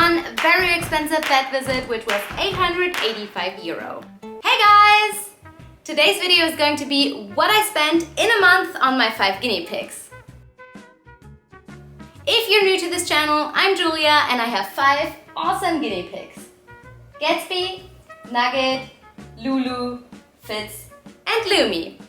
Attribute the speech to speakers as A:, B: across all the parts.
A: one very expensive vet visit, which was €885. Hey guys! Today's video is going to be what I spent in a month on my 5 guinea pigs. If you're new to this channel, I'm Julia and I have 5 awesome guinea pigs. Gatsby, Nugget, Lulu, Fitz, and Lumi.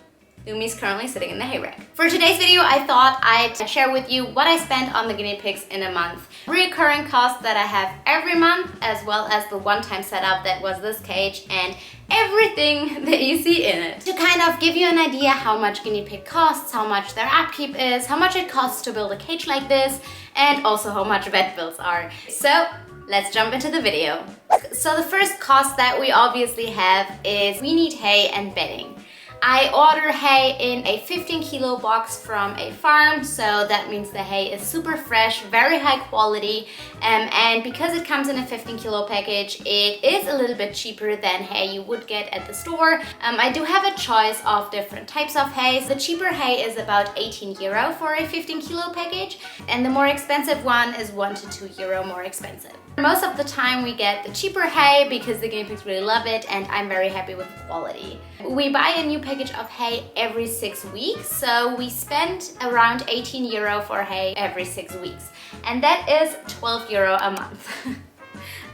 A: Lumi's currently sitting in the hay rack. For today's video, I thought I'd share with you what I spent on the guinea pigs in a month. Recurring costs that I have every month, as well as the one-time setup that was this cage and everything that you see in it. To kind of give you an idea how much guinea pig costs, how much their upkeep is, how much it costs to build a cage like this, and also how much vet bills are. So let's jump into the video. So the first cost that we obviously have is we need hay and bedding. I order hay in a 15-kilo box from a farm, so that means the hay is super fresh, very high quality, and because it comes in a 15-kilo package, it is a little bit cheaper than hay you would get at the store. I do have a choice of different types of hay. The cheaper hay is about €18 for a 15-kilo package, and the more expensive one is €1 to €2 more expensive. Most of the time we get the cheaper hay because the guinea pigs really love it, and I'm very happy with the quality. We buy a new package of hay every 6 weeks, so we spend around €18 for hay every 6 weeks, and that is €12 a month.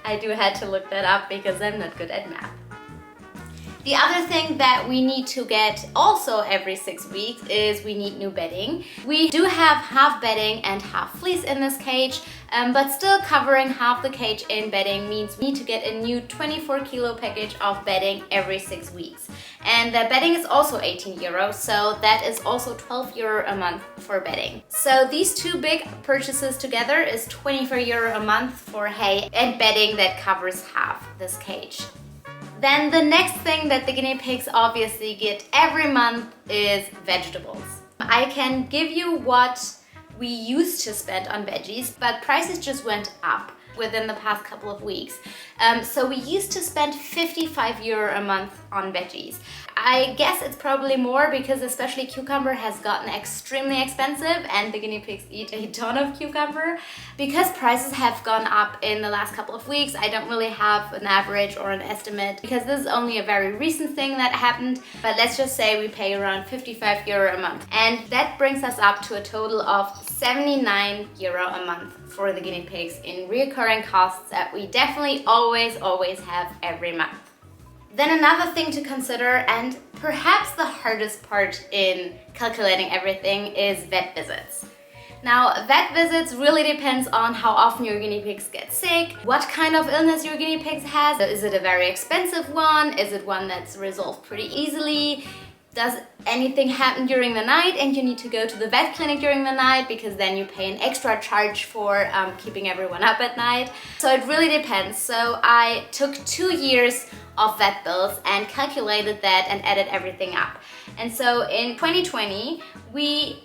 A: I do had to look that up because I'm not good at math. The other thing that we need to get also every 6 weeks is we need new bedding. We do have half bedding and half fleece in this cage, but still covering half the cage in bedding means we need to get a new 24-kilo package of bedding every 6 weeks. And the bedding is also €18, so that is also €12 a month for bedding. So these two big purchases together is €24 a month for hay and bedding that covers half this cage. Then the next thing that the guinea pigs obviously get every month is vegetables. I can give you what we used to spend on veggies, but prices just went up within the past couple of weeks. So we used to spend €55 a month on veggies. I guess it's probably more because especially cucumber has gotten extremely expensive and the guinea pigs eat a ton of cucumber. Because prices have gone up in the last couple of weeks, I don't really have an average or an estimate because this is only a very recent thing that happened, but let's just say we pay around €55 a month, and that brings us up to a total of €79 a month for the guinea pigs in recurring costs that we definitely always have every month. Then another thing to consider, and perhaps the hardest part in calculating everything, is vet visits. Now, vet visits really depends on how often your guinea pigs get sick, what kind of illness your guinea pigs has. Is it a very expensive one? Is it one that's resolved pretty easily? Does anything happen during the night and you need to go to the vet clinic during the night because then you pay an extra charge for keeping everyone up at night? So it really depends. So I took 2 years of vet bills and calculated that and added everything up. And so in 2020, we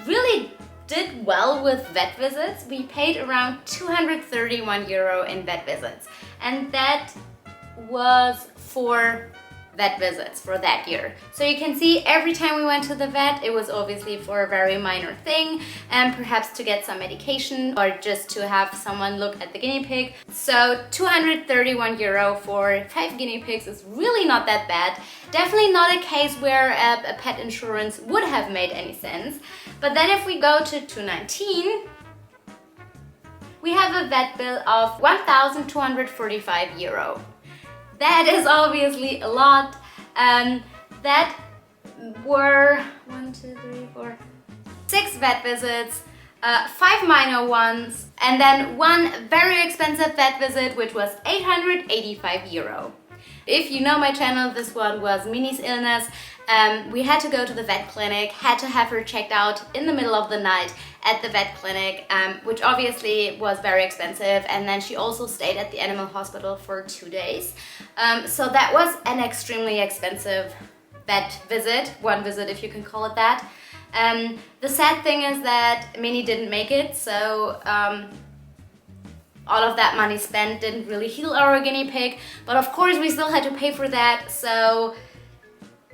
A: really did well with vet visits. We paid around €231 in vet visits. And that was for vet visits for that year. So you can see every time we went to the vet, it was obviously for a very minor thing, and perhaps to get some medication or just to have someone look at the guinea pig. So €231 for 5 guinea pigs is really not that bad. Definitely not a case where a pet insurance would have made any sense. But then if we go to 2019, we have a vet bill of €1,245. That is obviously a lot. That were 6 vet visits, 5 minor ones, and then 1 very expensive vet visit, which was €885. If you know my channel, this one was Minnie's illness. We had to go to the vet clinic, had to have her checked out in the middle of the night at the vet clinic, which obviously was very expensive, and then she also stayed at the animal hospital for 2 days. So that was an extremely expensive vet visit, one visit if you can call it that. The sad thing is that Minnie didn't make it, so all of that money spent didn't really heal our guinea pig, but of course we still had to pay for that. So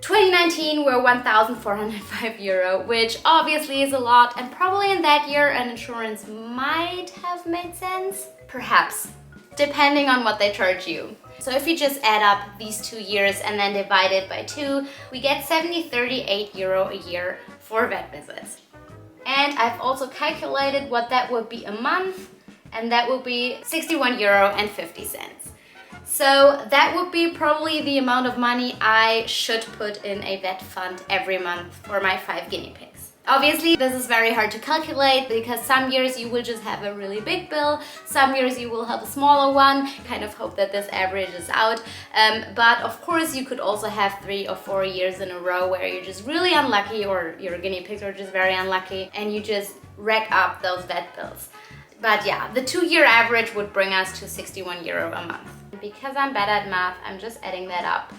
A: 2019 were €1,405, which obviously is a lot, and probably in that year an insurance might have made sense. perhaps, depending on what they charge you. So if you just add up these 2 years and then divide it by 2, we get 38 euro a year for vet visits. And I've also calculated what that would be a month, and that would be 61 euro and 50 cents. So that would be probably the amount of money I should put in a vet fund every month for my 5 guinea pigs. Obviously, this is very hard to calculate because some years you will just have a really big bill, some years you will have a smaller one. Kind of hope that this averages out. But of course, you could also have 3 or 4 years in a row where you're just really unlucky, or your guinea pigs are just very unlucky, and you just rack up those vet bills. But yeah, the 2-year average would bring us to 61 euro a month. Because I'm bad at math, I'm just adding that up.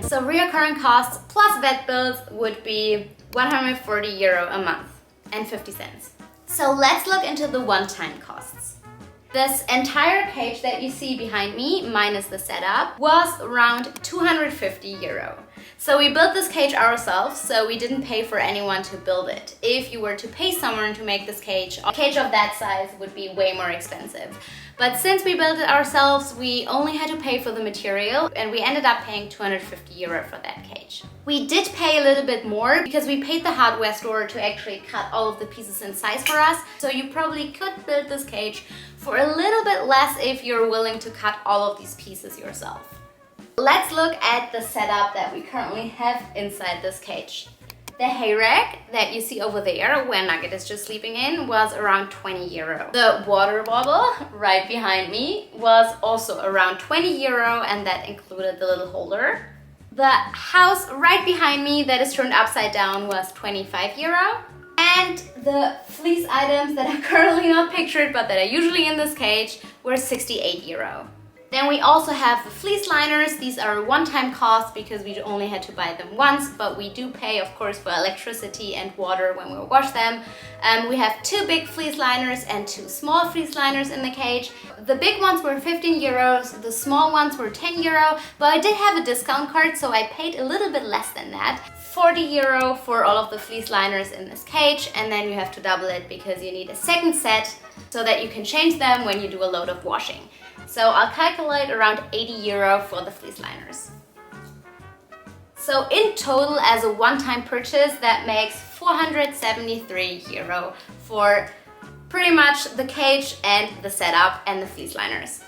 A: So recurring costs plus vet bills would be 140 euro a month and 50 cents. So let's look into the one-time costs. This entire cage that you see behind me, minus the setup, was around 250 euro. So we built this cage ourselves, so we didn't pay for anyone to build it. If you were to pay someone to make this cage, a cage of that size would be way more expensive. But since we built it ourselves, we only had to pay for the material, and we ended up paying 250 euro for that cage. We did pay a little bit more because we paid the hardware store to actually cut all of the pieces in size for us. So you probably could build this cage for a little bit less if you're willing to cut all of these pieces yourself. Let's look at the setup that we currently have inside this cage. The hay rack that you see over there, where Nugget is just sleeping in, was around 20 euro. The water bottle right behind me was also around 20 euro, and that included the little holder. The house right behind me that is turned upside down was 25 euro. And the fleece items that are currently not pictured but that are usually in this cage were 68 euro. Then we also have the fleece liners. These are a one-time cost because we only had to buy them once, but we do pay, of course, for electricity and water when we wash them. We have 2 big fleece liners and 2 small fleece liners in the cage. The big ones were 15 euros, the small ones were 10 euro, but I did have a discount card, so I paid a little bit less than that. 40 euro for all of the fleece liners in this cage, and then you have to double it because you need a second set so that you can change them when you do a load of washing. So I'll calculate around 80 euro for the fleece liners. So in total, as a one-time purchase, that makes 473 euro for pretty much the cage and the setup and the fleece liners.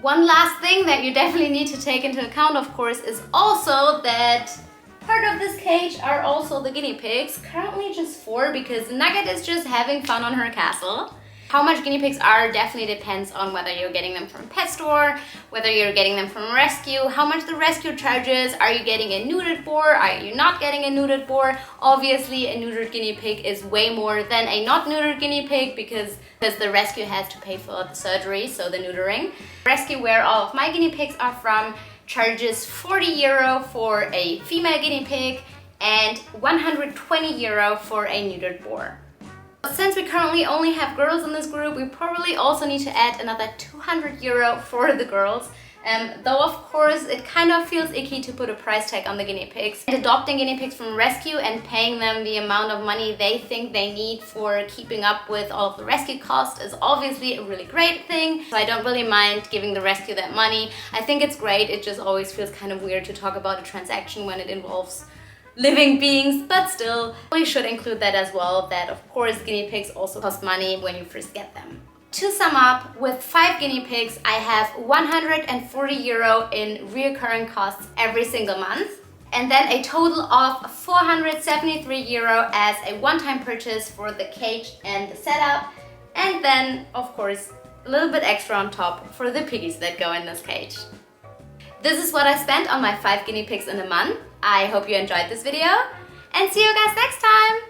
A: One last thing that you definitely need to take into account, of course, is also that part of this cage are also the guinea pigs. Currently just 4 because Nugget is just having fun on her castle. How much guinea pigs are definitely depends on whether you're getting them from a pet store, whether you're getting them from a rescue, how much the rescue charges, are you getting a neutered boar, are you not getting a neutered boar. Obviously a neutered guinea pig is way more than a not neutered guinea pig because the rescue has to pay for the surgery, so the neutering. Rescue, where all of my guinea pigs are from, charges 40 euro for a female guinea pig and 120 euro for a neutered boar. Since we currently only have girls in this group, we probably also need to add another 200 euro for the girls. Though of course it kind of feels icky to put a price tag on the guinea pigs. And adopting guinea pigs from rescue and paying them the amount of money they think they need for keeping up with all of the rescue costs is obviously a really great thing. So I don't really mind giving the rescue that money. I think it's great, it just always feels kind of weird to talk about a transaction when it involves living beings, but still, we should include that as well, that of course guinea pigs also cost money when you first get them. To sum up, with 5 guinea pigs, I have 140 euro in reoccurring costs every single month, and then a total of 473 euro as a one-time purchase for the cage and the setup, and then, of course, a little bit extra on top for the piggies that go in this cage. This is what I spent on my 5 guinea pigs in a month. I hope you enjoyed this video, and see you guys next time!